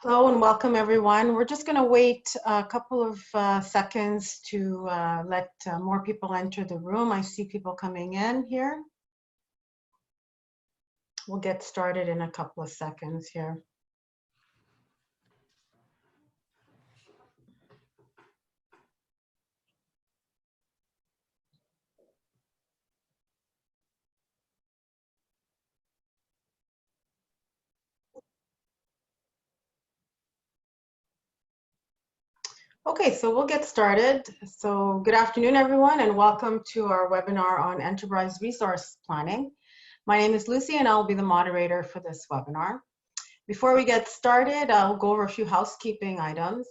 Hello and welcome everyone. We're just going to wait a couple of seconds to let more people enter the room. I see people coming in here. We'll get started in a couple of seconds here. Okay, so we'll get started. So good afternoon, everyone, and welcome to our webinar on enterprise resource planning. My name is Lucy, and I'll be the moderator for this webinar. Before we get started, I'll go over a few housekeeping items.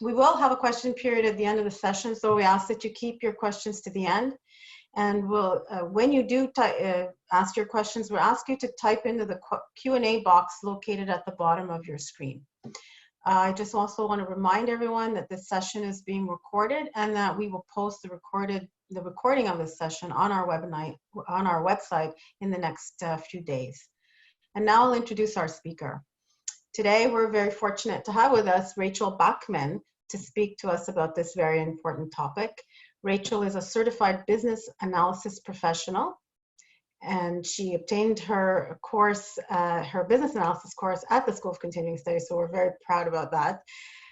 We will have a question period at the end of the session, so we ask that you keep your questions to the end. And we'll, when you do ask your questions, we'll ask you to type into the Q&A box located at the bottom of your screen. I just also want to remind everyone that this session is being recorded and that we will post the recording of this session on our website in the next few days. And now I'll introduce our speaker. Today, we're very fortunate to have with us Rachel Bachmann to speak to us about this very important topic. Rachel is a certified business analysis professional, and she obtained her course, her business analysis course at the School of Continuing Studies, so we're very proud about that.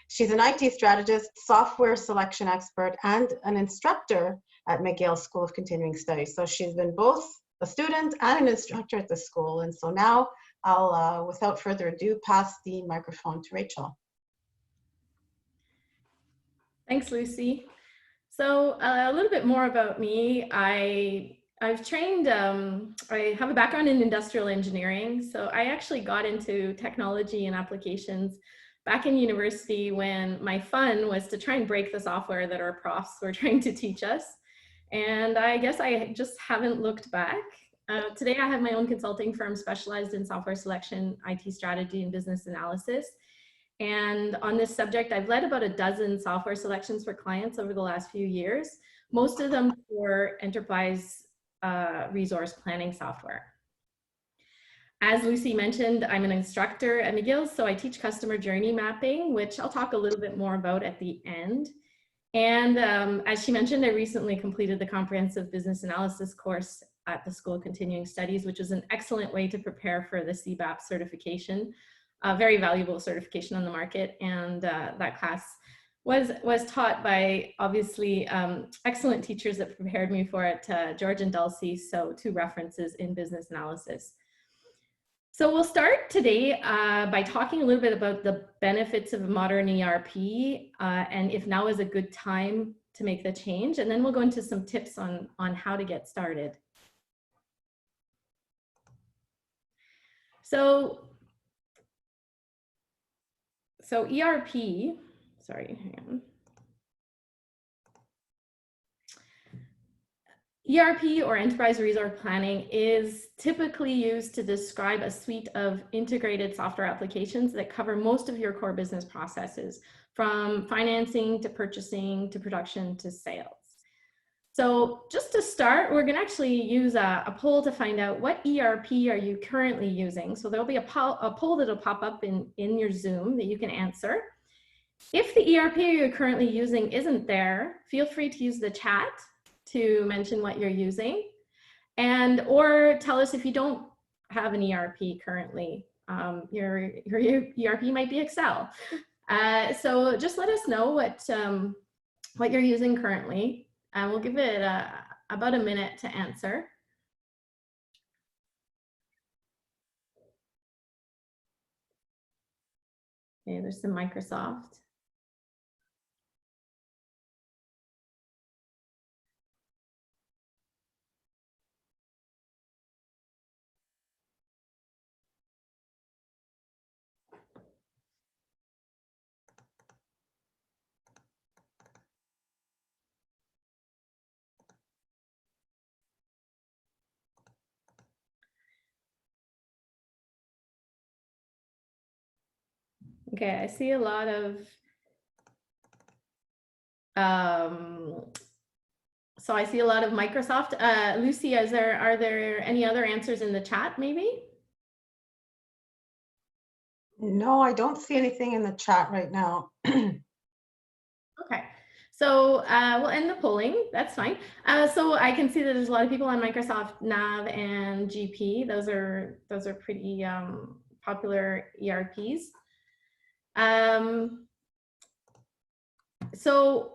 She's an IT strategist, software selection expert, and an instructor at McGill School of Continuing Studies. So she's been both a student and an instructor at the school, and so now I'll, without further ado, pass the microphone to Rachel. Thanks, Lucy. So a little bit more about me. I've trained, I have a background in industrial engineering. So I actually got into technology and applications back in university when my fun was to try and break the software that our profs were trying to teach us. And I guess I just haven't looked back. Today I have my own consulting firm specialized in software selection, IT strategy, and business analysis. And on this subject, I've led about a dozen software selections for clients over the last few years, most of them for enterprise resource planning software. As Lucy mentioned, I'm an instructor at McGill, so I teach customer journey mapping, which I'll talk a little bit more about at the end. And as she mentioned, I recently completed the comprehensive business analysis course at the School of Continuing Studies, which is an excellent way to prepare for the CBAP certification, a very valuable certification on the market. And that class was taught by obviously excellent teachers that prepared me for it, George and Dulcie, so two references in business analysis. So we'll start today by talking a little bit about the benefits of a modern ERP and if now is a good time to make the change. And then we'll go into some tips on how to get started. So ERP, sorry, hang on. ERP or enterprise resource planning is typically used to describe a suite of integrated software applications that cover most of your core business processes, from financing to purchasing to production to sales. So just to start, we're going to actually use a poll to find out what ERP are you currently using. So there'll be a poll that'll pop up in your Zoom that you can answer. If the ERP you're currently using isn't there, feel free to use the chat to mention what you're using, and or tell us if you don't have an ERP currently. Your ERP might be Excel. So just let us know what you're using currently, and we'll give it about a minute to answer. Okay, there's some Microsoft. Okay, I see a lot of, so I see a lot of Microsoft. Lucy, are there any other answers in the chat maybe? No, I don't see anything in the chat right now. Okay, so we'll end the polling. That's fine. So I can see that there's a lot of people on Microsoft Nav and GP. Those are pretty popular ERPs. So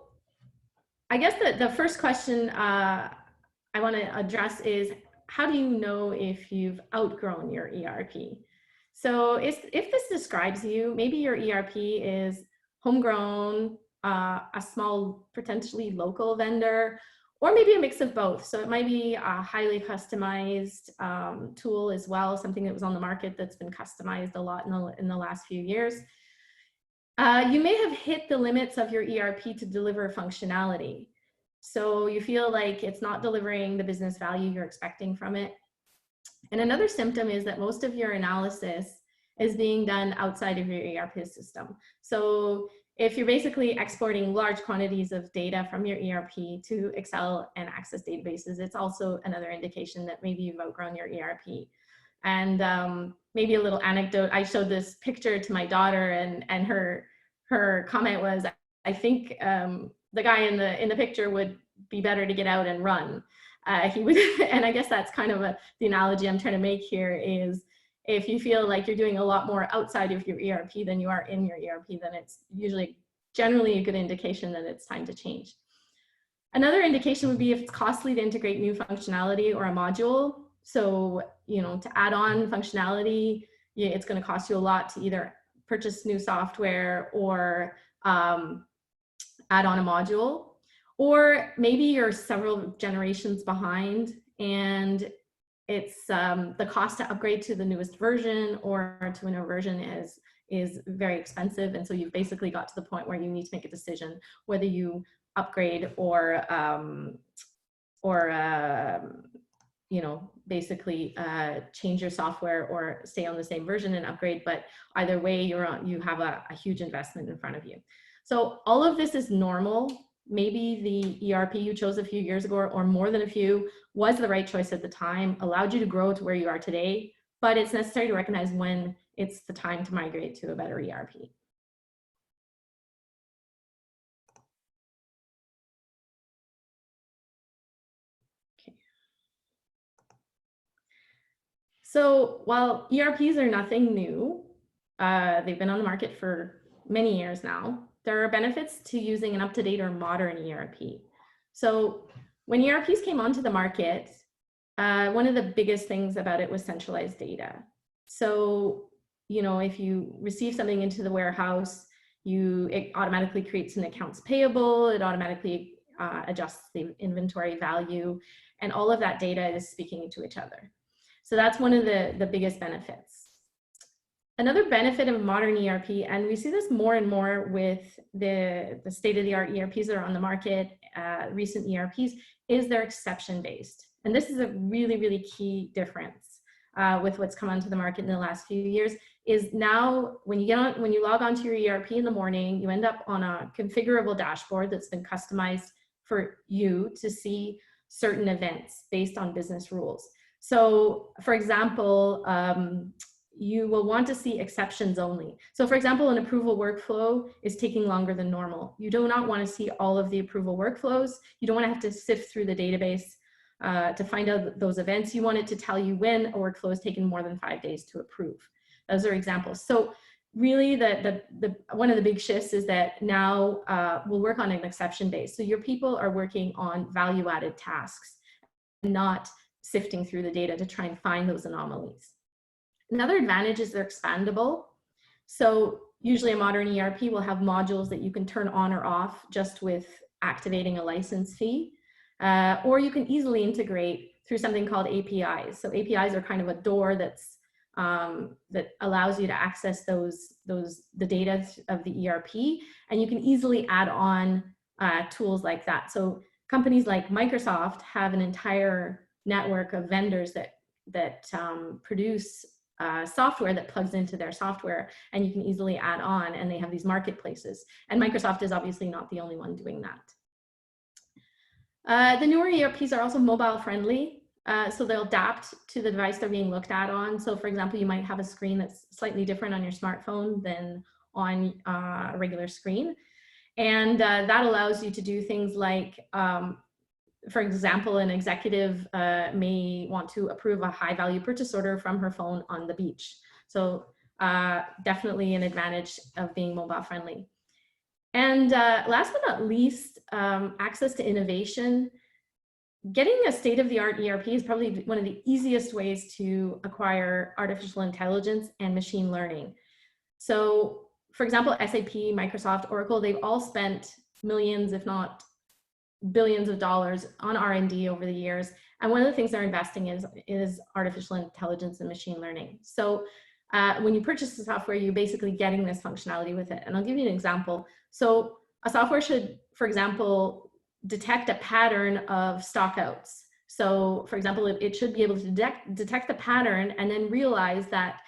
I guess the first question I want to address is, how do you know if you've outgrown your ERP? So if this describes you, maybe your ERP is homegrown, a small, potentially local vendor, or maybe a mix of both. So it might be a highly customized tool as well, something that was on the market that's been customized a lot in the last few years. You may have hit the limits of your ERP to deliver functionality. So you feel like it's not delivering the business value you're expecting from it. And another symptom is that most of your analysis is being done outside of your ERP system. So if you're basically exporting large quantities of data from your ERP to Excel and Access databases, it's also another indication that maybe you've outgrown your ERP. And maybe a little anecdote, I showed this picture to my daughter, and her comment was, I think the guy in the picture would be better to get out and run. He would, and I guess that's kind of the analogy I'm trying to make here is, if you feel like you're doing a lot more outside of your ERP than you are in your ERP, then it's usually generally a good indication that it's time to change. Another indication would be if it's costly to integrate new functionality or a module. So, you know, to add on functionality, it's going to cost you a lot to either purchase new software or add on a module. Or maybe you're several generations behind and it's the cost to upgrade to the newest version or to a new version is very expensive. And so you've basically got to the point where you need to make a decision whether you upgrade or you know, basically change your software or stay on the same version and upgrade. But either way, you have a huge investment in front of you. So all of this is normal. Maybe the ERP you chose a few years ago or more than a few was the right choice at the time, allowed you to grow to where you are today, but it's necessary to recognize when it's the time to migrate to a better ERP. Okay. So while ERPs are nothing new, they've been on the market for many years now, there are benefits to using an up-to-date or modern ERP. So when ERPs came onto the market, one of the biggest things about it was centralized data. So, you know, if you receive something into the warehouse, it automatically creates an accounts payable, it automatically adjusts the inventory value, and all of that data is speaking to each other. So that's one of the biggest benefits. Another benefit of modern ERP, and we see this more and more with the state-of-the-art ERPs that are on the market, recent ERPs, is they're exception-based. And this is a really, really key difference with what's come onto the market in the last few years, is now when you log onto your ERP in the morning, you end up on a configurable dashboard that's been customized for you to see certain events based on business rules. So for example, you will want to see exceptions only. So for example, an approval workflow is taking longer than normal. You do not want to see all of the approval workflows. You don't want to have to sift through the database to find out those events. You want it to tell you when a workflow has taken more than 5 days to approve. Those are examples. So really one of the big shifts is that now we'll work on an exception base. So your people are working on value-added tasks, not sifting through the data to try and find those anomalies. Another advantage is they're expandable. So usually a modern ERP will have modules that you can turn on or off just with activating a license fee, or you can easily integrate through something called APIs. So APIs are kind of a door that's that allows you to access the data of the ERP, and you can easily add on tools like that. So companies like Microsoft have an entire network of vendors that produce software that plugs into their software, and you can easily add on, and they have these marketplaces. And Microsoft is obviously not the only one doing that. The newer ERPs are also mobile friendly. So they'll adapt to the device they're being looked at on. So for example, you might have a screen that's slightly different on your smartphone than on a regular screen. And that allows you to do things like, for example, an executive may want to approve a high value purchase order from her phone on the beach. So definitely an advantage of being mobile friendly. And last but not least, access to innovation. Getting a state-of-the-art ERP is probably one of the easiest ways to acquire artificial intelligence and machine learning. So for example, SAP, Microsoft, Oracle, they've all spent millions, if not billions of dollars on R&D over the years. And one of the things they're investing in is artificial intelligence and machine learning. So when you purchase the software, you're basically getting this functionality with it. And I'll give you an example. So a software should, for example, detect a pattern of stockouts. So for example, it should be able to detect the pattern and then realize that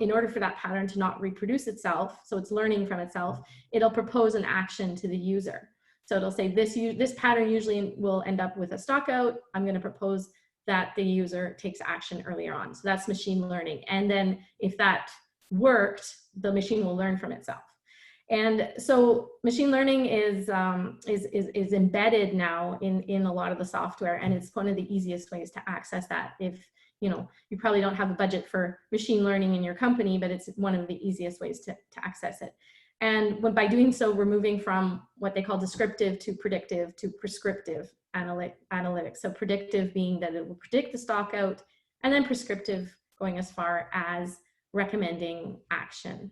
in order for that pattern to not reproduce itself, so it's learning from itself, it'll propose an action to the user. So it'll say this pattern usually will end up with a stockout. I'm going to propose that the user takes action earlier on. So that's machine learning. And then if that worked, the machine will learn from itself. And so machine learning is embedded now in a lot of the software, and it's one of the easiest ways to access that. If you probably don't have a budget for machine learning in your company, but it's one of the easiest ways to access it. And by doing so, we're moving from what they call descriptive to predictive to prescriptive analytics. So predictive being that it will predict the stock out, and then prescriptive going as far as recommending action.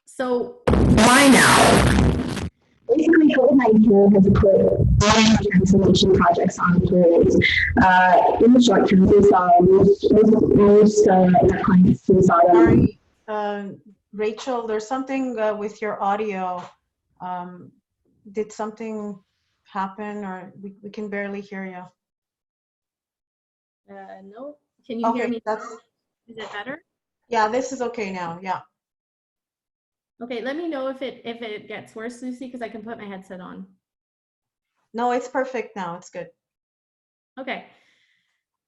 So why now? Basically, COVID-19 has put all transformation projects on hold. In the short term, we saw most clients who saw them. Sorry, Rachel, there's something with your audio. Did something happen, or we can barely hear you? No. Can you hear me? Is it better? Yeah, this is okay now. Yeah. Okay, let me know if it gets worse, Lucy, because I can put my headset on. No, it's perfect now. It's good. Okay.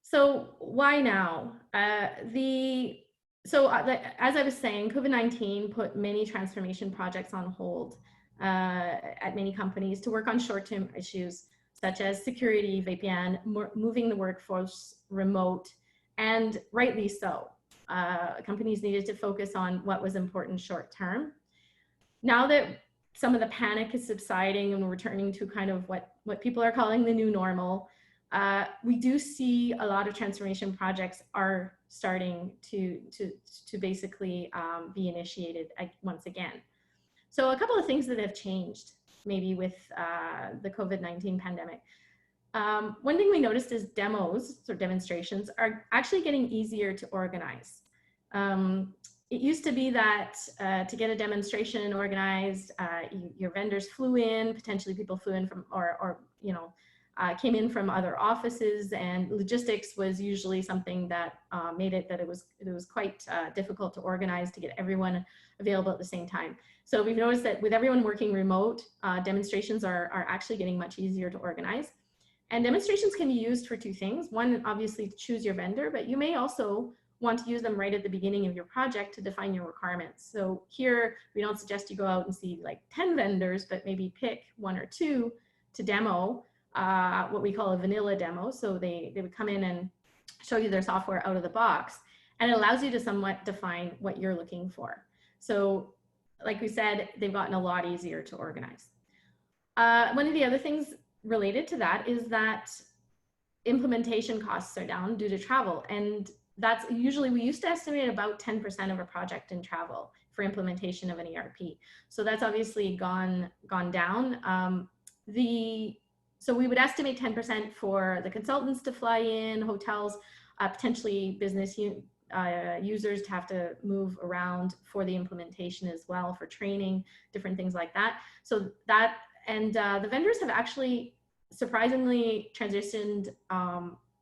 So why now? As I was saying, COVID-19 put many transformation projects on hold at many companies to work on short-term issues such as security, VPN, moving the workforce remote, and rightly so. Companies needed to focus on what was important short-term. Now that some of the panic is subsiding and we're returning to kind of what people are calling the new normal, we do see a lot of transformation projects are starting to basically be initiated once again. So a couple of things that have changed maybe with the COVID-19 pandemic. One thing we noticed is demos or demonstrations are actually getting easier to organize. It used to be that to get a demonstration organized, your vendors flew in, potentially people flew in from, or came in from other offices, and logistics was usually something that made it that it was quite difficult to organize to get everyone available at the same time. So we've noticed that with everyone working remote, demonstrations are actually getting much easier to organize. And demonstrations can be used for two things. One, obviously, to choose your vendor, but you may also want to use them right at the beginning of your project to define your requirements. So here, we don't suggest you go out and see like 10 vendors, but maybe pick one or two to demo, what we call a vanilla demo. So they would come in and show you their software out of the box, and it allows you to somewhat define what you're looking for. So like we said, they've gotten a lot easier to organize. One of the other things related to that is that implementation costs are down due to travel, and that's usually, we used to estimate about 10% of a project in travel for implementation of an ERP. So that's obviously gone down. So we would estimate 10% for the consultants to fly in, hotels, potentially business users to have to move around for the implementation as well, for training, different things like that. So that, and the vendors have actually surprisingly transitioned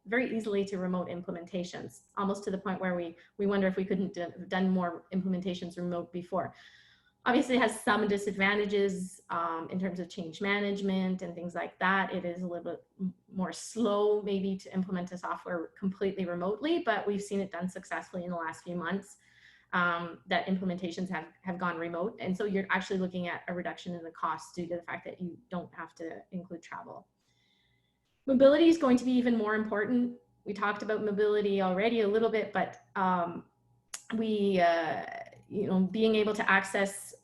very easily to remote implementations, almost to the point where we wonder if we couldn't have done more implementations remote before. Obviously, it has some disadvantages in terms of change management and things like that. It is a little bit more slow maybe to implement a software completely remotely, but we've seen it done successfully in the last few months, that implementations have gone remote. And so you're actually looking at a reduction in the cost due to the fact that you don't have to include travel. Mobility is going to be even more important. We talked about mobility already a little bit, but you know, being able to access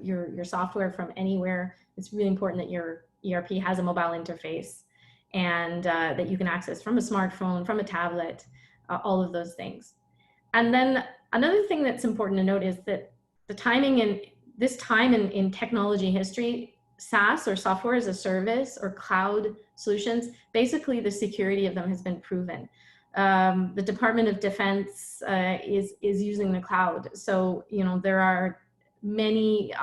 your software from anywhere, it's really important that your ERP has a mobile interface and that you can access from a smartphone, from a tablet, all of those things. And then another thing that's important to note is that the timing in this time in technology history, SaaS or software as a service or cloud solutions, basically the security of them has been proven. The Department of Defense is using the cloud. So, you know, there are many,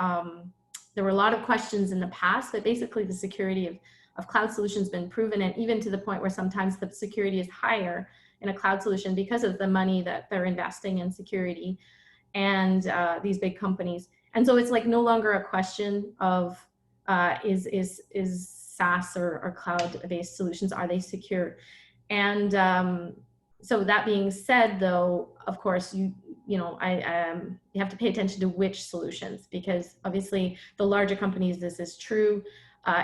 there were a lot of questions in the past, but basically the security of cloud solutions has been proven, and even to the point where sometimes the security is higher in a cloud solution because of the money that they're investing in security and these big companies. And so it's like no longer a question of is SaaS or cloud-based solutions, are they secure? And so that being said, though, of course, you have to pay attention to which solutions, because obviously the larger companies, this is true.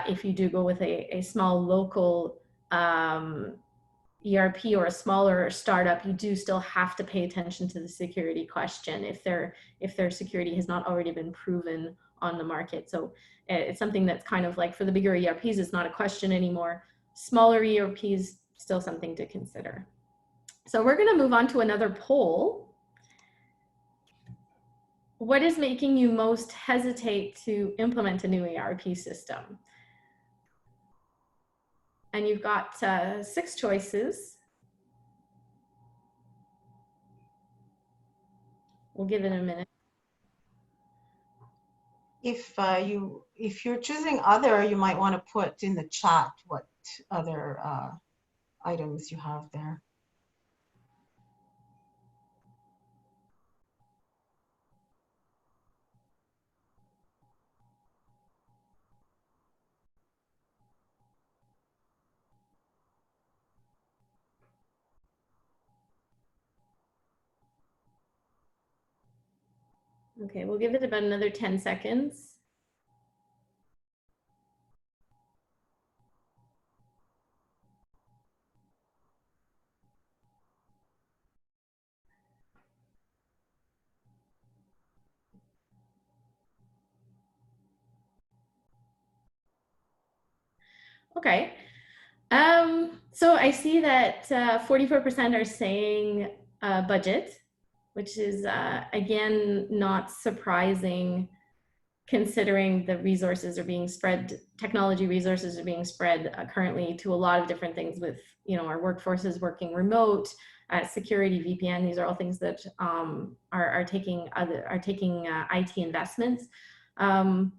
If you do go with a small local ERP or a smaller startup, you do still have to pay attention to the security question if their security has not already been proven on the market. So it's something that's kind of like, for the bigger ERPs, it's not a question anymore. Smaller ERPs, still something to consider. So we're going to move on to another poll. What is making you most hesitate to implement a new ERP system? And you've got 6 choices. We'll give it a minute. If you're choosing other, you might want to put in the chat what other items you have there. Okay, we'll give it about another 10 seconds. Okay, so I see that 44% are saying budget, which is again not surprising considering the resources are being spread, technology resources are being spread currently to a lot of different things with, you know, our workforces working remote, security, VPN. These are all things that are taking IT investments. And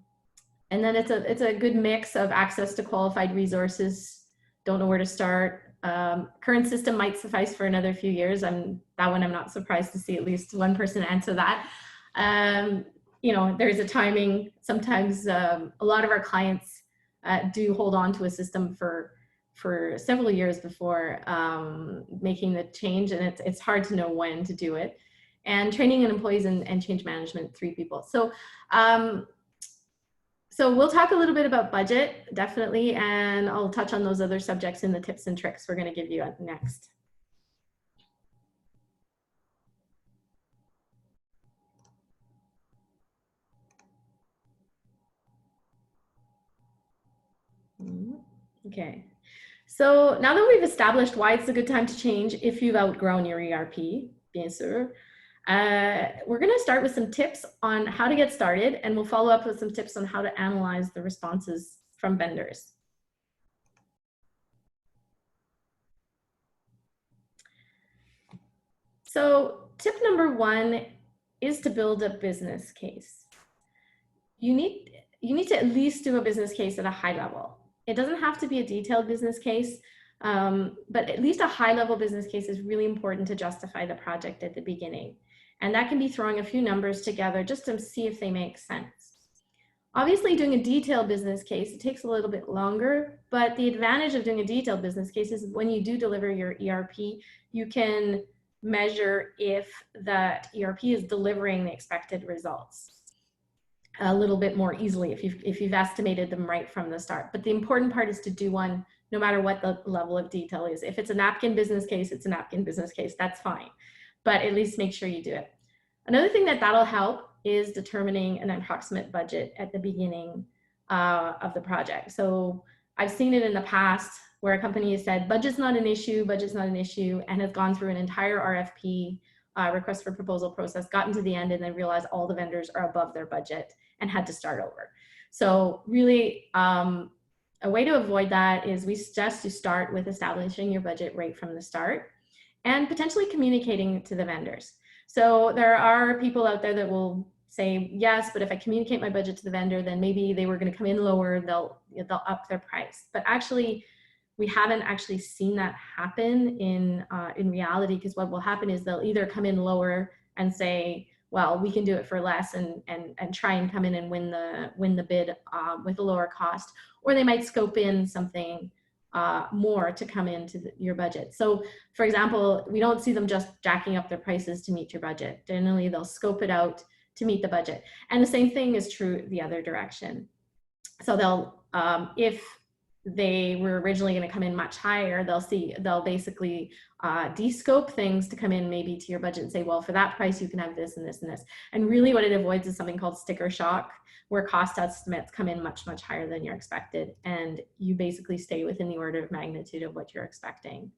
then it's a good mix of access to qualified resources. Don't know where to start. Current system might suffice for another few years. That one I'm not surprised to see at least one person answer that. You know, there's a timing. Sometimes a lot of our clients do hold on to a system for several years before making the change, and it's hard to know when to do it. And training and employees and change management, 3 people. So so we'll talk a little bit about budget, definitely, and I'll touch on those other subjects in the tips and tricks we're going to give you next. Okay, so now that we've established why it's a good time to change if you've outgrown your ERP, bien sûr, we're going to start with some tips on how to get started, and we'll follow up with some tips on how to analyze the responses from vendors. So tip number 1 is to build a business case. You need to at least do a business case at a high level. It doesn't have to be a detailed business case, but at least a high level business case is really important to justify the project at the beginning. And that can be throwing a few numbers together just to see if they make sense. Obviously, doing a detailed business case, it takes a little bit longer, but the advantage of doing a detailed business case is when you do deliver your ERP, you can measure if that ERP is delivering the expected results a little bit more easily if you've estimated them right from the start. But the important part is to do one no matter what the level of detail is. If it's a napkin business case, it's a napkin business case, that's fine. But at least make sure you do it. Another thing that'll help is determining an approximate budget at the beginning of the project. So I've seen it in the past where a company has said, budget's not an issue, and has gone through an entire RFP, request for proposal process, gotten to the end, and then realized all the vendors are above their budget and had to start over. So really, a way to avoid that is we suggest you start with establishing your budget right from the start and potentially communicating to the vendors. So there are people out there that will say, yes, but if I communicate my budget to the vendor, then maybe they were going to come in lower, they'll up their price. But actually, we haven't actually seen that happen in reality, because what will happen is they'll either come in lower and say, well, we can do it for less and try and come in and win the bid with a lower cost, or they might scope in something more to come into your budget. So for example, we don't see them just jacking up their prices to meet your budget. Generally, they'll scope it out to meet the budget. And the same thing is true the other direction. So they'll, if they were originally going to come in much higher, they'll basically de-scope things to come in maybe to your budget and say, well, for that price, you can have this and this and this. And really what it avoids is something called sticker shock, where cost estimates come in much, much higher than you're expected. And you basically stay within the order of magnitude of what you're expecting.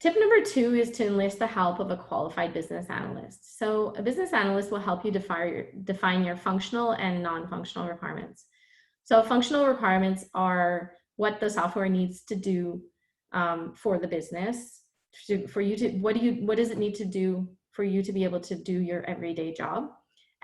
Tip number 2 is to enlist the help of a qualified business analyst. So a business analyst will help you define your functional and non-functional requirements. So functional requirements are what the software needs to do for the business, what does it need to do for you to be able to do your everyday job?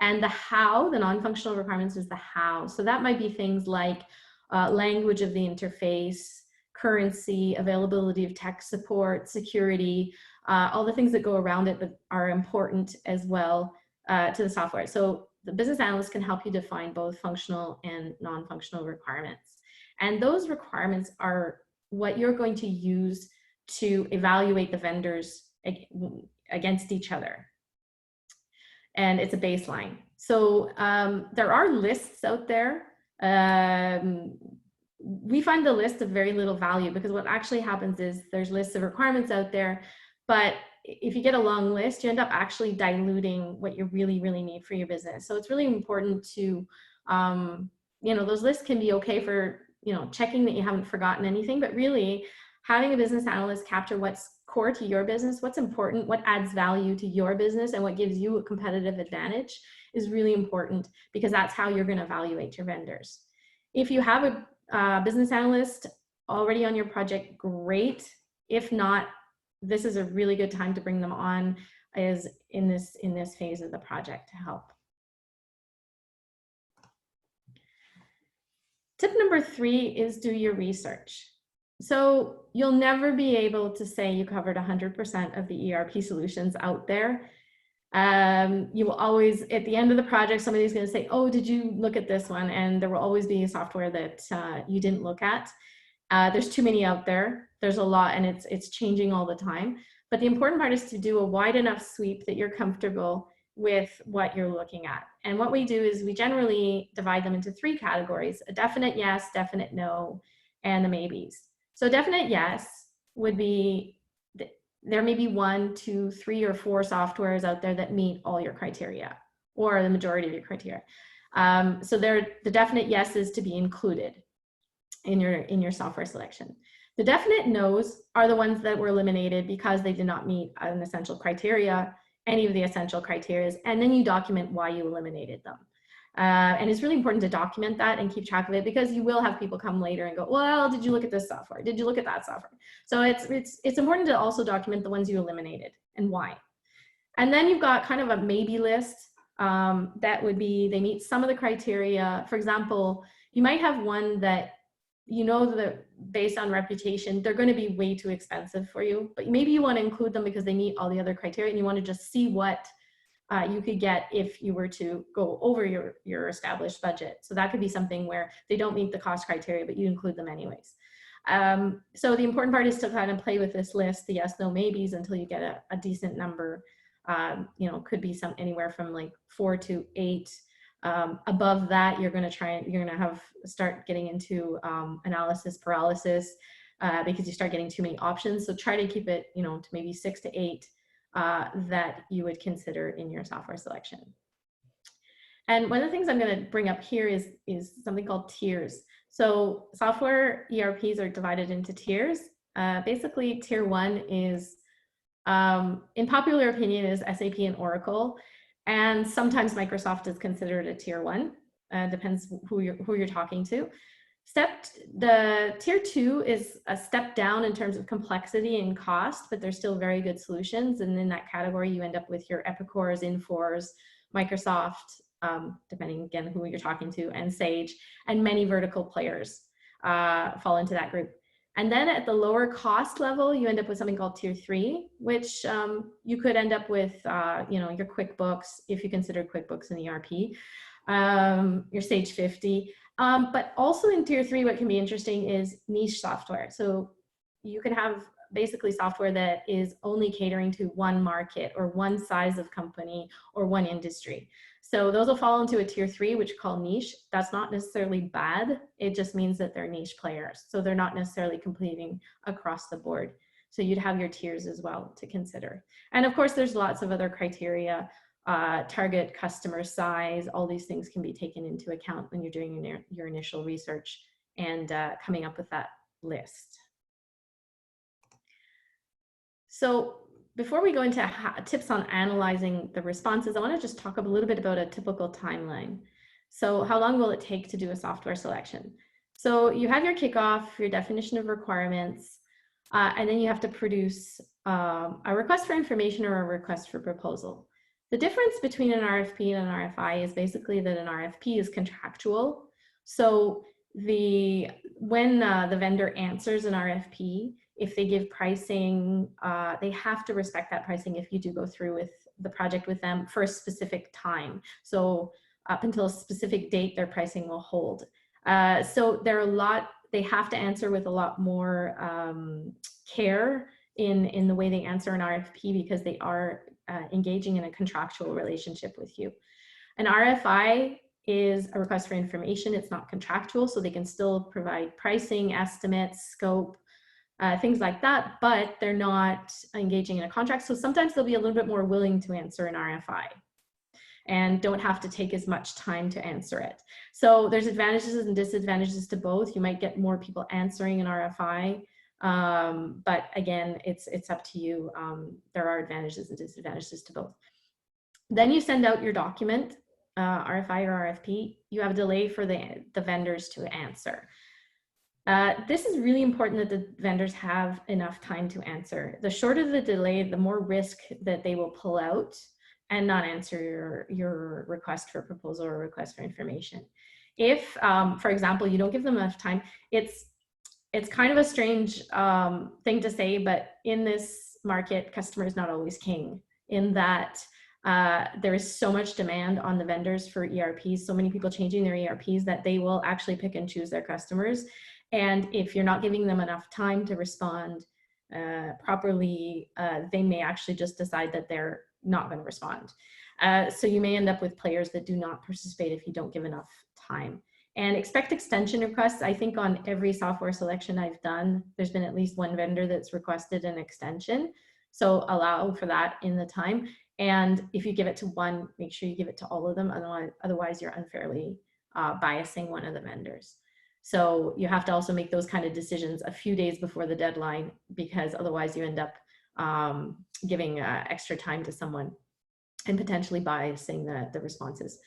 And the how, the non-functional requirements is the how. So that might be things like language of the interface, currency, availability of tech support, security, all the things that go around it that are important as well to the software. So the business analyst can help you define both functional and non-functional requirements. And those requirements are what you're going to use to evaluate the vendors against each other. And it's a baseline. So there are lists out there. We find the list of very little value, because what actually happens is there's lists of requirements out there, but if you get a long list, you end up actually diluting what you really, really need for your business. So it's really important to, those lists can be okay for, checking that you haven't forgotten anything, but really having a business analyst capture what's core to your business, what's important, what adds value to your business, and what gives you a competitive advantage is really important, because that's how you're going to evaluate your vendors. If you have a business analyst already on your project, great. If not, this is a really good time to bring them on is in this phase of the project to help. Tip number 3 is do your research. So you'll never be able to say you covered 100% of the ERP solutions out there. You will always, at the end of the project, somebody's going to say, oh, did you look at this one? And there will always be a software that you didn't look at. There's too many out there. There's a lot, and it's changing all the time. But the important part is to do a wide enough sweep that you're comfortable with what you're looking at. And what we do is we generally divide them into 3 categories: a definite yes, definite no, and the maybes. So definite yes would be, there may be 1, 2, 3, or 4 softwares out there that meet all your criteria, or the majority of your criteria. So the definite yes is to be included in your software selection. The definite no's are the ones that were eliminated because they did not meet an essential criteria, any of the essential criteria, and then you document why you eliminated them. And it's really important to document that and keep track of it, because you will have people come later and go, well, did you look at this software? Did you look at that software? So it's important to also document the ones you eliminated and why. And then you've got kind of a maybe list that would be, they meet some of the criteria. For example, you might have one that based on reputation, they're going to be way too expensive for you, but maybe you want to include them because they meet all the other criteria and you want to just see what you could get if you were to go over your established budget. So that could be something where they don't meet the cost criteria, but you include them anyways. So the important part is to kind of play with this list, the yes, no, maybes, until you get a decent number. You know, could be anywhere from like 4 to 8. Above that, you're going to start getting into analysis paralysis because you start getting too many options. So try to keep it, you know, to maybe 6 to 8 that you would consider in your software selection. And one of the things I'm going to bring up here is something called tiers. So software ERPs are divided into tiers. Basically, tier 1 is, in popular opinion, is SAP and Oracle. And sometimes Microsoft is considered a tier 1. Depends who you're talking to. The tier 2 is a step down in terms of complexity and cost, but they're still very good solutions. And in that category, you end up with your Epicors, Infors, Microsoft, depending again who you're talking to, and Sage, and many vertical players fall into that group. And then at the lower cost level, you end up with something called tier 3, which you could end up with, you know, your QuickBooks, if you consider QuickBooks an ERP, your Sage 50. But also in tier 3, what can be interesting is niche software. So you can have basically software that is only catering to one market or one size of company or one industry. So those will fall into a tier 3, which we call niche. That's not necessarily bad. It just means that they're niche players. So they're not necessarily competing across the board. So you'd have your tiers as well to consider. And of course, there's lots of other criteria, target customer size, all these things can be taken into account when you're doing your initial research and coming up with that list. So before we go into tips on analyzing the responses, I want to just talk a little bit about a typical timeline. So how long will it take to do a software selection? So you have your kickoff, your definition of requirements, and then you have to produce a request for information or a request for proposal. The difference between an RFP and an RFI is basically that an RFP is contractual. So when the vendor answers an RFP, if they give pricing, they have to respect that pricing if you do go through with the project with them for a specific time. So up until a specific date, their pricing will hold. So they have to answer with a lot more care in the way they answer an RFP because they are engaging in a contractual relationship with you. An RFI is a request for information. It's not contractual, so they can still provide pricing, estimates, scope, things like that, but they're not engaging in a contract. So sometimes they'll be a little bit more willing to answer an RFI and don't have to take as much time to answer it. So there's advantages and disadvantages to both. You might get more people answering an RFI, but again, it's up to you. There are advantages and disadvantages to both. Then you send out your document, RFI or RFP. You have a delay for the vendors to answer. This is really important that the vendors have enough time to answer. The shorter the delay, the more risk that they will pull out and not answer your request for proposal or request for information. If, for example, you don't give them enough time, it's kind of a strange thing to say, but in this market, customer is not always king, in that there is so much demand on the vendors for ERPs, so many people changing their ERPs that they will actually pick and choose their customers. And if you're not giving them enough time to respond properly, they may actually just decide that they're not going to respond. So you may end up with players that do not participate if you don't give enough time. And expect extension requests. I think on every software selection I've done, there's been at least one vendor that's requested an extension. So allow for that in the time. And if you give it to one, make sure you give it to all of them. Otherwise you're unfairly biasing one of the vendors. So you have to also make those kind of decisions a few days before the deadline, because otherwise you end up giving extra time to someone and potentially biasing the responses.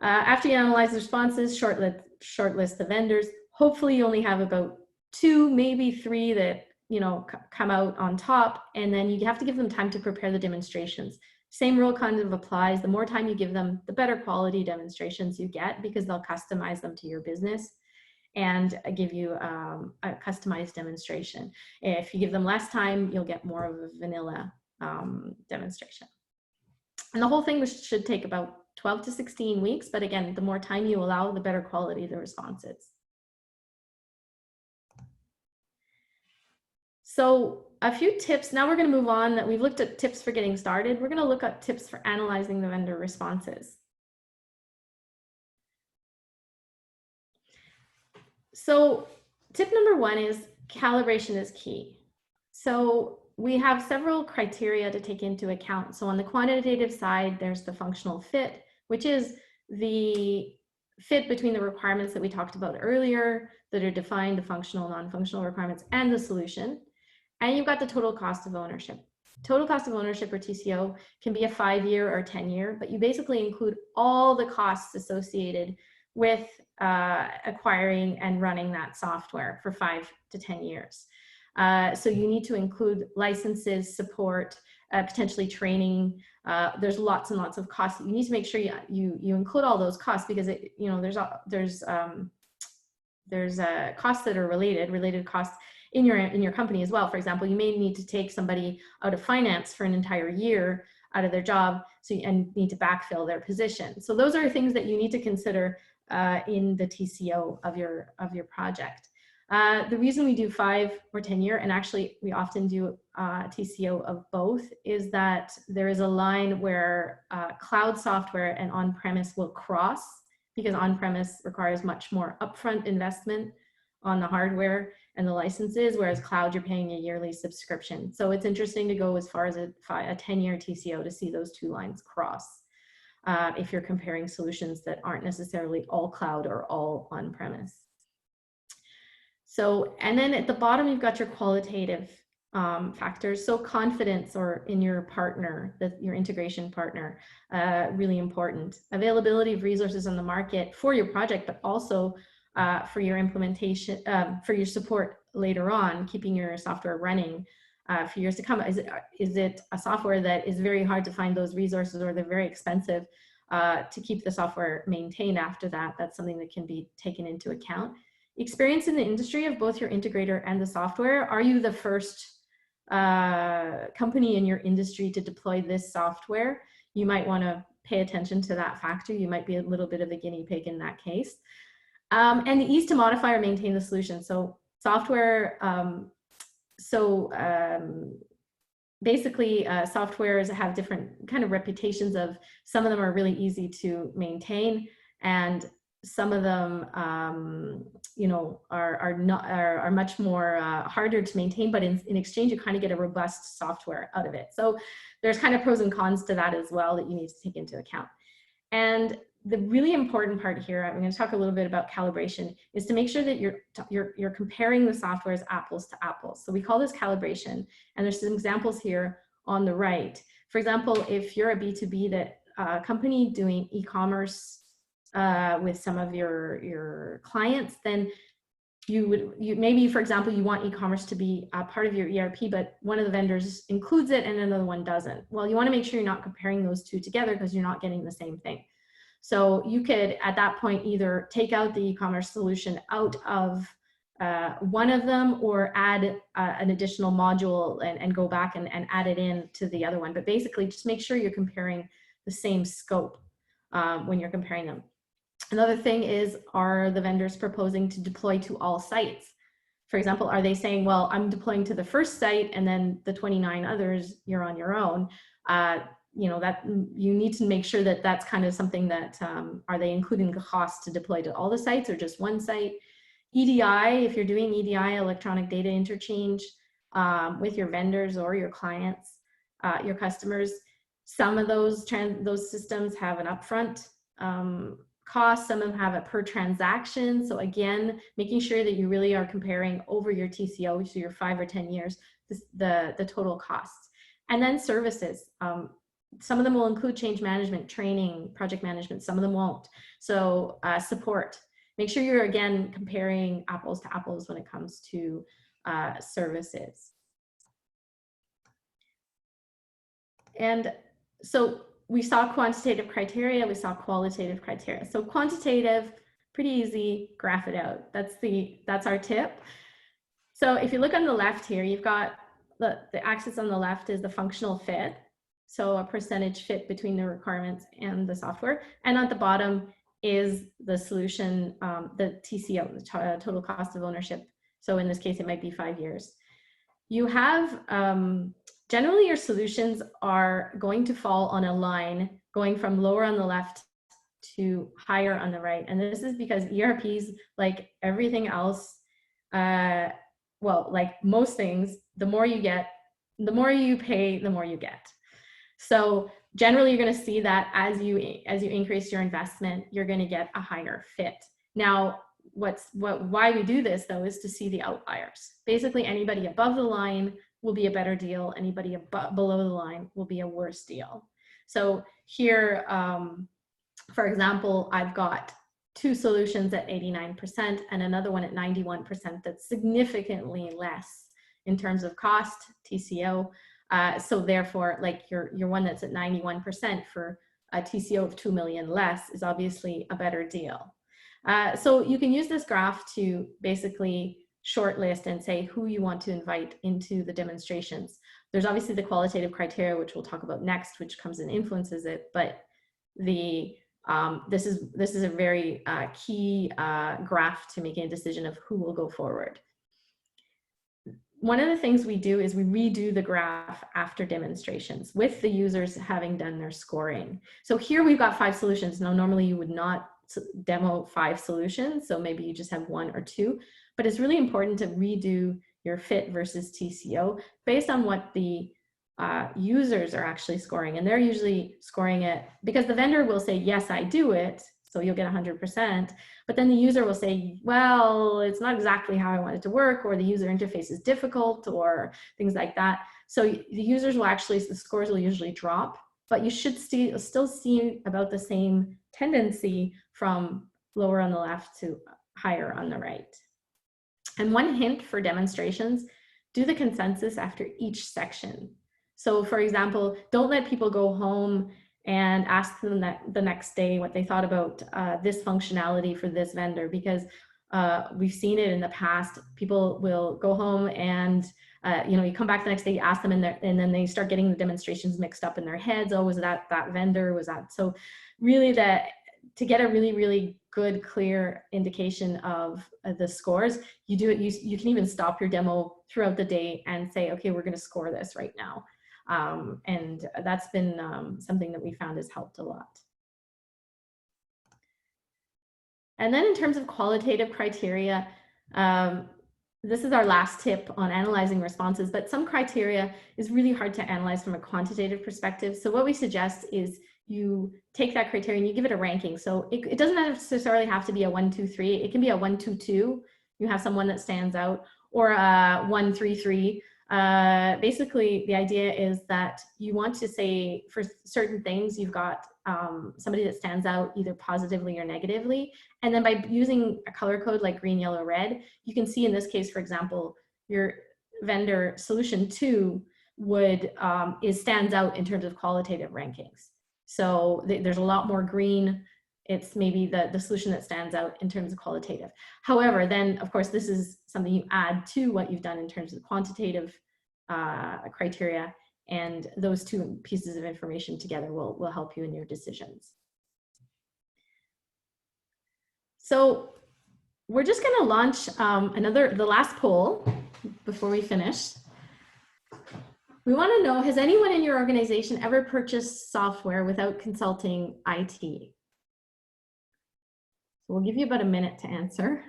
After you analyze the responses, shortlist the vendors. Hopefully you only have about 2, maybe 3 that come out on top, and then you have to give them time to prepare the demonstrations. Same rule kind of applies. The more time you give them, the better quality demonstrations you get, because they'll customize them to your business. and give you a customized demonstration. If you give them less time, you'll get more of a vanilla demonstration. And the whole thing should take about 12 to 16 weeks, but again, the more time you allow, the better quality the response is. So a few tips, now we're going to move on. That we've looked at tips for getting started. We're going to look at tips for analyzing the vendor responses. So tip number one is calibration is key. So we have several criteria to take into account. So on the quantitative side, there's the functional fit, which is the fit between the requirements that we talked about earlier that are defined, the functional, non-functional requirements, and the solution. And you've got the total cost of ownership. Total cost of ownership, or TCO, can be a 5-year or 10-year, but you basically include all the costs associated with acquiring and running that software for 5 to 10 years. So you need to include licenses, support, potentially training. There's lots and lots of costs. You need to make sure you include all those costs, because there's costs that are related costs in your company as well. For example, you may need to take somebody out of finance for an entire year out of their job, and need to backfill their position. So those are things that you need to consider in the TCO of your project. The reason we do 5 or 10 year, and actually we often do TCO of both, is that there is a line where cloud software and on-premise will cross, because on-premise requires much more upfront investment on the hardware and the licenses, whereas cloud, you're paying a yearly subscription. So it's interesting to go as far as a 10-year TCO to see those two lines cross if you're comparing solutions that aren't necessarily all cloud or all on-premise. So, and then at the bottom, you've got your qualitative factors. So confidence in your partner, your integration partner, really important. Availability of resources on the market for your project, but also for your implementation, for your support later on, keeping your software running for years to come. Is it a software that is very hard to find those resources, or they're very expensive to keep the software maintained after that? That's something that can be taken into account. Experience in the industry of both your integrator and the software. Are you the first company in your industry to deploy this software? You might want to pay attention to that factor. You might be a little bit of a guinea pig in that case. And the ease to modify or maintain the solution. So software, basically softwares have different kind of reputations of, some of them are really easy to maintain, and some of them are much more harder to maintain, but in exchange you kind of get a robust software out of it. So there's kind of pros and cons to that as well that you need to take into account. And the really important part here, I'm going to talk a little bit about calibration, is to make sure that you're comparing the software as apples to apples. So we call this calibration, and there's some examples here on the right. For example, if you're a B2B company doing e-commerce with some of your clients, then maybe, for example, you want e-commerce to be a part of your ERP, but one of the vendors includes it and another one doesn't. Well, you want to make sure you're not comparing those two together, because you're not getting the same thing. So you could, at that point, either take out the e-commerce solution out of one of them, or add an additional module and go back and add it in to the other one. But basically, just make sure you're comparing the same scope when you're comparing them. Another thing is, are the vendors proposing to deploy to all sites? For example, are they saying, well, I'm deploying to the first site, and then the 29 others, you're on your own? That you need to make sure that that's kind of something that, are they including the cost to deploy to all the sites or just one site? EDI, if you're doing EDI, electronic data interchange, with your vendors or your clients, your customers, some of those systems have an upfront cost, some of them have a per transaction. So again, making sure that you really are comparing over your TCO, so your 5 or 10 years, the total costs. And then services. Some of them will include change management, training, project management. Some of them won't. So support. Make sure you're, again, comparing apples to apples when it comes to services. And so we saw quantitative criteria, we saw qualitative criteria. So quantitative, Pretty easy, graph it out. That's our tip. So if you look on the left here, you've got the axis on the left is the functional fit. So a percentage fit between the requirements and the software. And at the bottom is the solution, the TCO, the total cost of ownership. So in this case, it might be 5 years. You have, generally your solutions are going to fall on a line going from lower on the left to higher on the right. And this is because ERPs, like everything else, well, like most things, the more you get, the more you pay, the more you get. So generally, you're going to see that as you increase your investment, you're going to get a higher fit. Now, why we do this though is to see the outliers. Basically, anybody above the line will be a better deal. Anybody below the line will be a worse deal. So here, for example, I've got 2 solutions at 89% and another one at 91%. That's significantly less in terms of cost, TCO. So therefore, like your one that's at 91% for a TCO of 2 million less is obviously a better deal. So you can use this graph to basically shortlist and say who you want to invite into the demonstrations. There's obviously the qualitative criteria, which we'll talk about next, which comes and influences it, but this is a very key graph to making a decision of who will go forward. One of the things we do is we redo the graph after demonstrations with the users having done their scoring. So here we've got 5 solutions. Now, normally you would not demo 5 solutions, so maybe you just have 1 or 2, but it's really important to redo your fit versus TCO based on what the users are actually scoring. And they're usually scoring it because the vendor will say, yes, I do it, so you'll get 100%. But then the user will say, well, it's not exactly how I want it to work, or the user interface is difficult, or things like that. So the users will actually, the scores will usually drop, but you should still see about the same tendency from lower on the left to higher on the right. And one hint for demonstrations, do the consensus after each section. So for example, don't let people go home and ask them the next day what they thought about this functionality for this vendor, because we've seen it in the past. People will go home and you come back the next day, you ask them, and then they start getting the demonstrations mixed up in their heads. Oh, was that vendor? Was that? So really, to get a really good, clear indication of the scores, you do it. You can even stop your demo throughout the day and say, okay, we're going to score this right now. And that's been something that we found has helped a lot. And then in terms of qualitative criteria, this is our last tip on analyzing responses, but some criteria is really hard to analyze from a quantitative perspective. So what we suggest is you take that criteria and you give it a ranking. So it doesn't necessarily have to be a 1, 2, 3. It can be a 1, 2, 2. You have someone that stands out, or a 1, 3, 3. Basically, the idea is that you want to say for certain things, you've got somebody that stands out either positively or negatively. And then by using a color code like green, yellow, red, you can see in this case, for example, your vendor solution 2 stands out in terms of qualitative rankings. So there's a lot more green. It's maybe the solution that stands out in terms of qualitative. However, then of course, this is something you add to what you've done in terms of quantitative criteria, and those 2 pieces of information together will help you in your decisions. So we're just going to launch the last poll before we finish. We want to know, has anyone in your organization ever purchased software without consulting IT? So we'll give you about a minute to answer.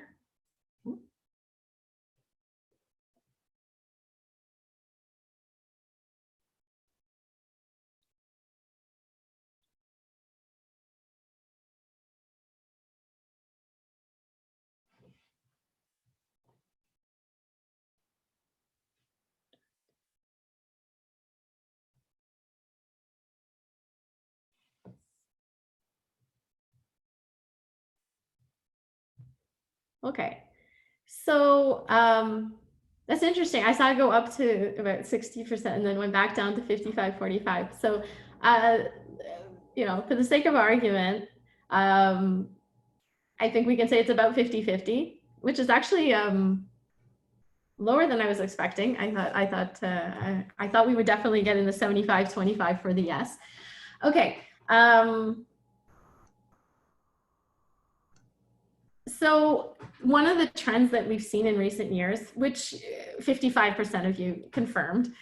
Okay, so that's interesting. I saw it go up to about 60% and then went back down to 55, 45. So, for the sake of argument, I think we can say it's about 50-50, which is actually lower than I was expecting. I thought we would definitely get in the 75-25 for the yes. Okay. So one of the trends that we've seen in recent years, which 55% of you confirmed,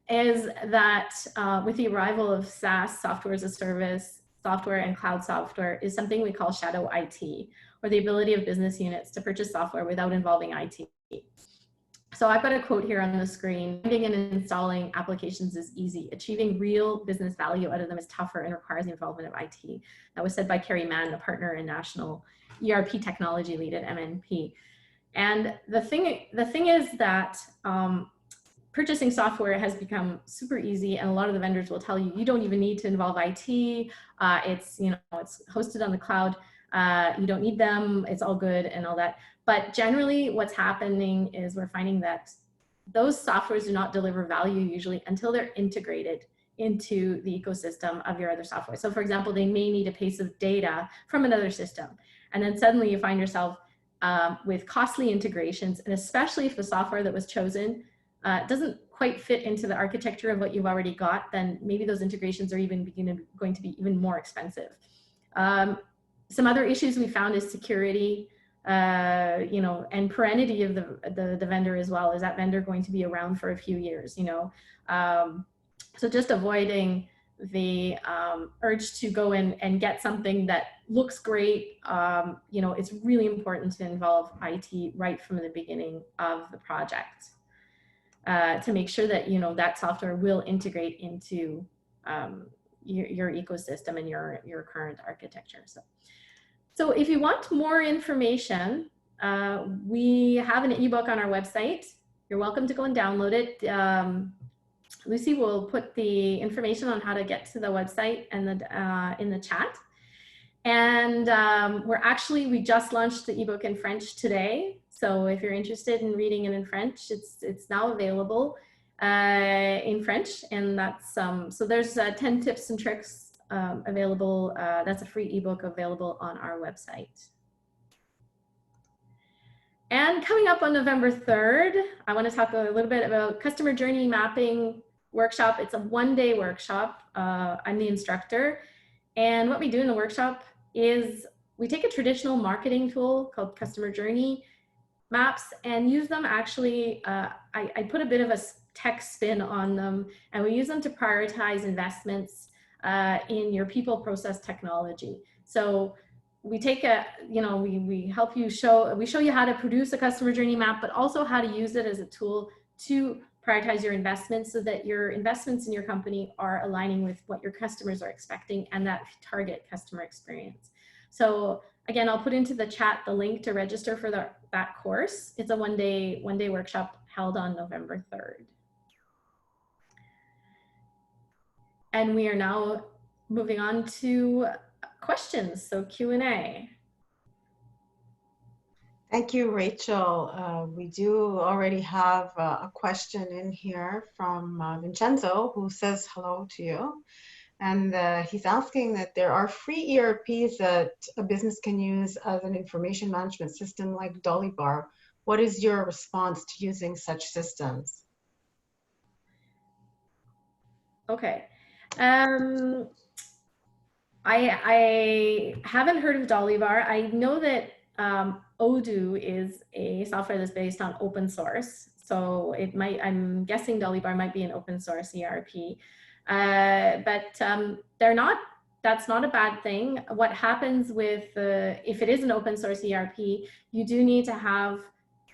is that with the arrival of SaaS, software as a service, software and cloud software, is something we call shadow IT, or the ability of business units to purchase software without involving IT. So I've got a quote here on the screen: "Finding and installing applications is easy. Achieving real business value out of them is tougher and requires the involvement of IT." That was said by Carrie Mann, a partner and national ERP technology lead at MNP. And the thing is that purchasing software has become super easy, and a lot of the vendors will tell you you don't even need to involve IT. It's hosted on the cloud. You don't need them. It's all good and all that. But generally, what's happening is we're finding that those softwares do not deliver value usually until they're integrated into the ecosystem of your other software. So for example, they may need a piece of data from another system, and then suddenly you find yourself with costly integrations, and especially if the software that was chosen doesn't quite fit into the architecture of what you've already got, then maybe those integrations are even going to be even more expensive. Some other issues we found is security, and perennity of the vendor as well. Is that vendor going to be around for a few years? So just avoiding the urge to go in and get something that looks great. It's really important to involve IT right from the beginning of the project to make sure that that software will integrate into your ecosystem and your current architecture. So if you want more information, we have an ebook on our website. You're welcome to go and download it. Lucy will put the information on how to get to the website and in the chat. And we just launched the ebook in French today. So if you're interested in reading it in French, it's now available in French. And that's so there's 10 tips and tricks available. That's a free ebook available on our website. And coming up on November 3rd, I want to talk a little bit about customer journey mapping workshop. It's a one-day workshop. I'm the instructor. And what we do in the workshop is we take a traditional marketing tool called customer journey maps and use them actually, I put a bit of a tech spin on them, and we use them to prioritize investments in your people process technology. So we take we help you we show you how to produce a customer journey map, but also how to use it as a tool to prioritize your investments so that your investments in your company are aligning with what your customers are expecting and that target customer experience. So again, I'll put into the chat the link to register for that course. It's a one-day workshop held on November 3rd. And we are now moving on to questions, so Q&A. Thank you, Rachel. We do already have a question in here from Vincenzo, who says hello to you. And he's asking that there are free ERPs that a business can use as an information management system like Dollybar. What is your response to using such systems? Okay. I haven't heard of Dollybar. I know that Odoo is a software that's based on open source. So I'm guessing Dollybar might be an open source ERP. But that's not a bad thing. What happens with if it is an open source ERP, you do need to have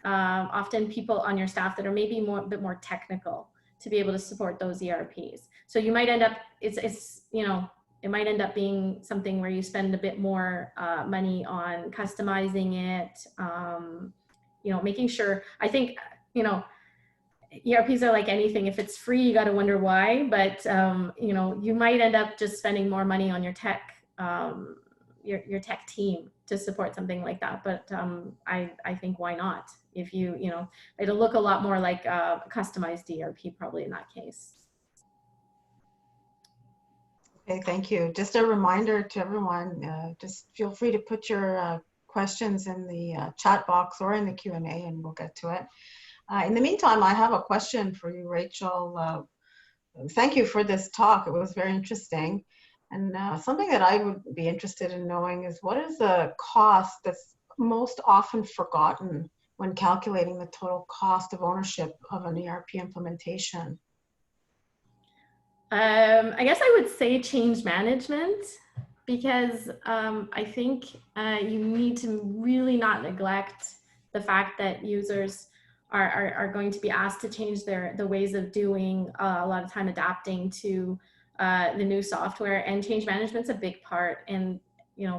often people on your staff that are maybe a bit more technical to be able to support those ERPs. So you might end up, it might end up being something where you spend a bit more money on customizing it, making sure, I think, ERPs are like anything. If it's free, you got to wonder why, but you might end up just spending more money on your tech, your tech team to support something like that. But I think why not? If it'll look a lot more like a customized ERP probably in that case. Okay, thank you. Just a reminder to everyone, just feel free to put your questions in the chat box or in the Q&A, and we'll get to it. In the meantime, I have a question for you, Rachel. Thank you for this talk. It was very interesting. And something that I would be interested in knowing is, what is the cost that's most often forgotten when calculating the total cost of ownership of an ERP implementation? I guess I would say change management, because I think you need to really not neglect the fact that users are going to be asked to change the ways of doing, a lot of time adapting to the new software, and change management's a big part. And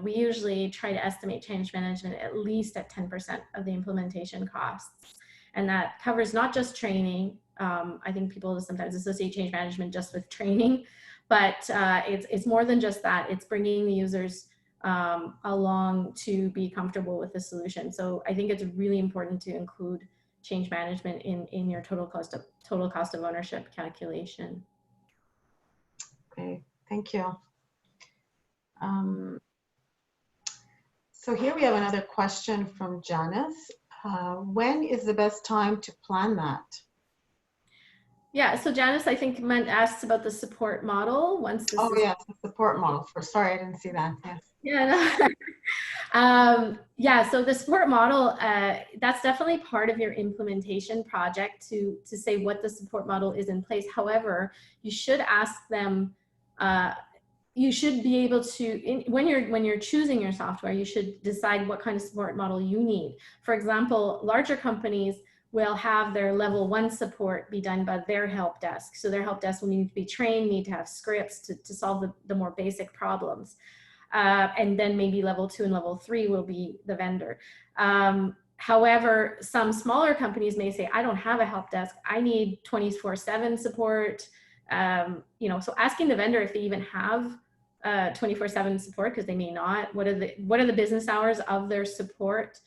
we usually try to estimate change management at least at 10% of the implementation costs, and that covers not just training. I think people sometimes associate change management just with training, but it's more than just that. It's bringing the users along to be comfortable with the solution. So I think it's really important to include change management in your total cost of ownership calculation. Okay, thank you. So here we have another question from Janice. When is the best time to plan that? Yeah, so Janice, I think asked about the support model. Once this yes, the support model. Sorry, I didn't see that. Yes. Yeah. No. Yeah, so the support model, that's definitely part of your implementation project to say what the support model is in place. However, you should ask them, you should be able to, when you're choosing your software, you should decide what kind of support model you need. For example, larger companies will have their level 1 support be done by their help desk. So their help desk will need to be trained, need to have scripts to solve the more basic problems. And then maybe level 2 and level 3 will be the vendor. However, some smaller companies may say, I don't have a help desk, I need 24/7 support. So asking the vendor if they even have 24/7 support, because they may not. What are the business hours of their support?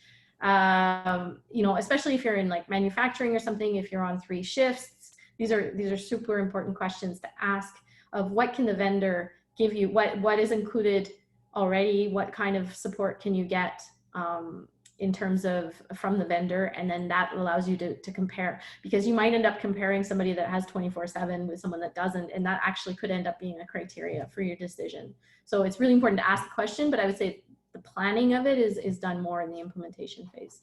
Especially if you're in like manufacturing or something, if you're on 3 shifts, these are super important questions to ask, of what can the vendor give you, what is included already, what kind of support can you get in terms of from the vendor, and then that allows you to compare, because you might end up comparing somebody that has 24/7 with someone that doesn't, and that actually could end up being a criteria for your decision. So it's really important to ask the question, but I would say the planning of it is done more in the implementation phase.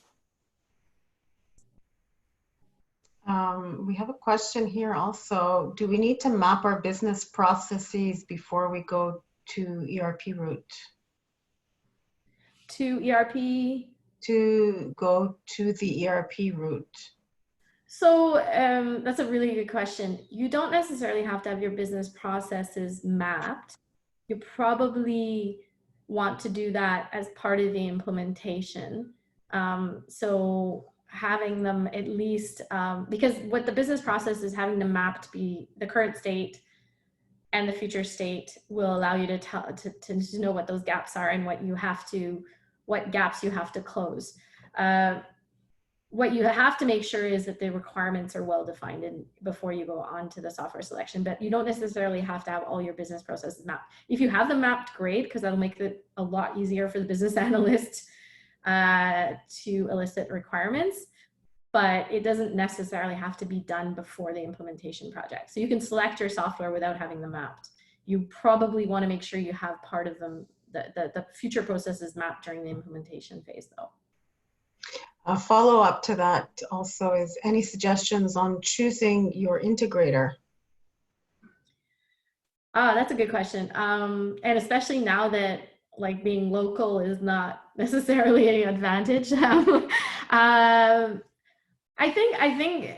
We have a question here also. Do we need to map our business processes before we go to ERP route? To ERP? To go to the ERP route. So that's a really good question. You don't necessarily have to have your business processes mapped. You probably want to do that as part of the implementation. So having them at least, because what the business process is having them mapped be the current state and the future state will allow you to know what those gaps are and what gaps you have to close. What you have to make sure is that the requirements are well defined before you go on to the software selection, but you don't necessarily have to have all your business processes mapped. If you have them mapped, great, because that'll make it a lot easier for the business analyst to elicit requirements, but it doesn't necessarily have to be done before the implementation project. So you can select your software without having them mapped. You probably want to make sure you have part of them, the future processes mapped during the implementation phase though. A follow-up to that also is, any suggestions on choosing your integrator? That's a good question. And especially now that like being local is not necessarily an advantage. I think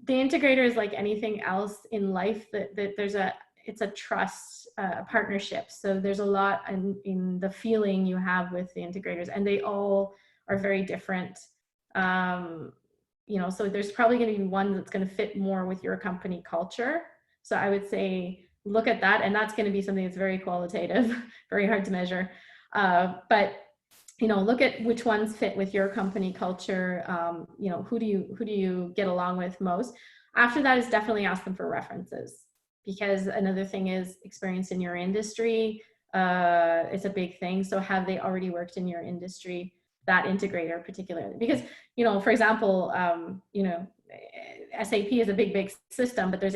the integrator is like anything else in life, that it's a trust, a partnership. So there's a lot in the feeling you have with the integrators, and they all are very different. So there's probably going to be one that's going to fit more with your company culture. So I would say look at that, and that's going to be something that's very qualitative, very hard to measure. But look at which ones fit with your company culture. Who do you get along with most? After that is definitely ask them for references, because another thing is experience in your industry. is a big thing. So have they already worked in your industry, that integrator particularly? Because, you know, for example, you know, SAP is a big system, but there's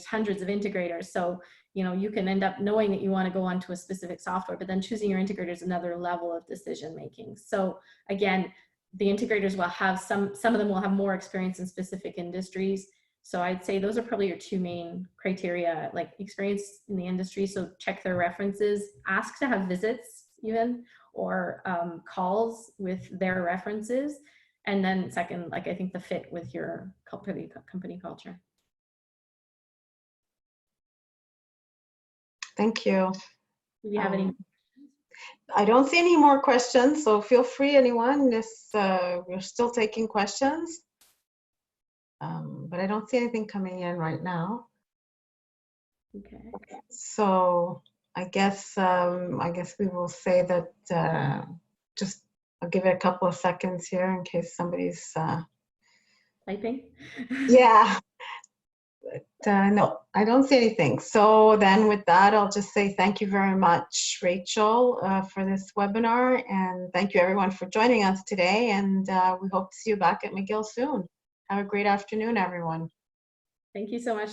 hundreds of integrators. So, you know, you can end up knowing that you want to go onto a specific software, but then choosing your integrator is another level of decision making. So again, the integrators will have some of them will have more experience in specific industries. So I'd say those are probably your two main criteria, like experience in the industry. So check their references, ask to have visits even, or calls with their references. And then second, like I think the fit with your company culture. Thank you. Do you have any? I don't see any more questions, so feel free, anyone. We're still taking questions, but I don't see anything coming in right now. Okay. So I guess we will say that just I'll give it a couple of seconds here in case somebody's Typing. Yeah. But, no, I don't see anything. So then with that, I'll just say thank you very much, Rachel, for this webinar. And thank you everyone for joining us today. And we hope to see you back at McGill soon. Have a great afternoon, everyone. Thank you so much.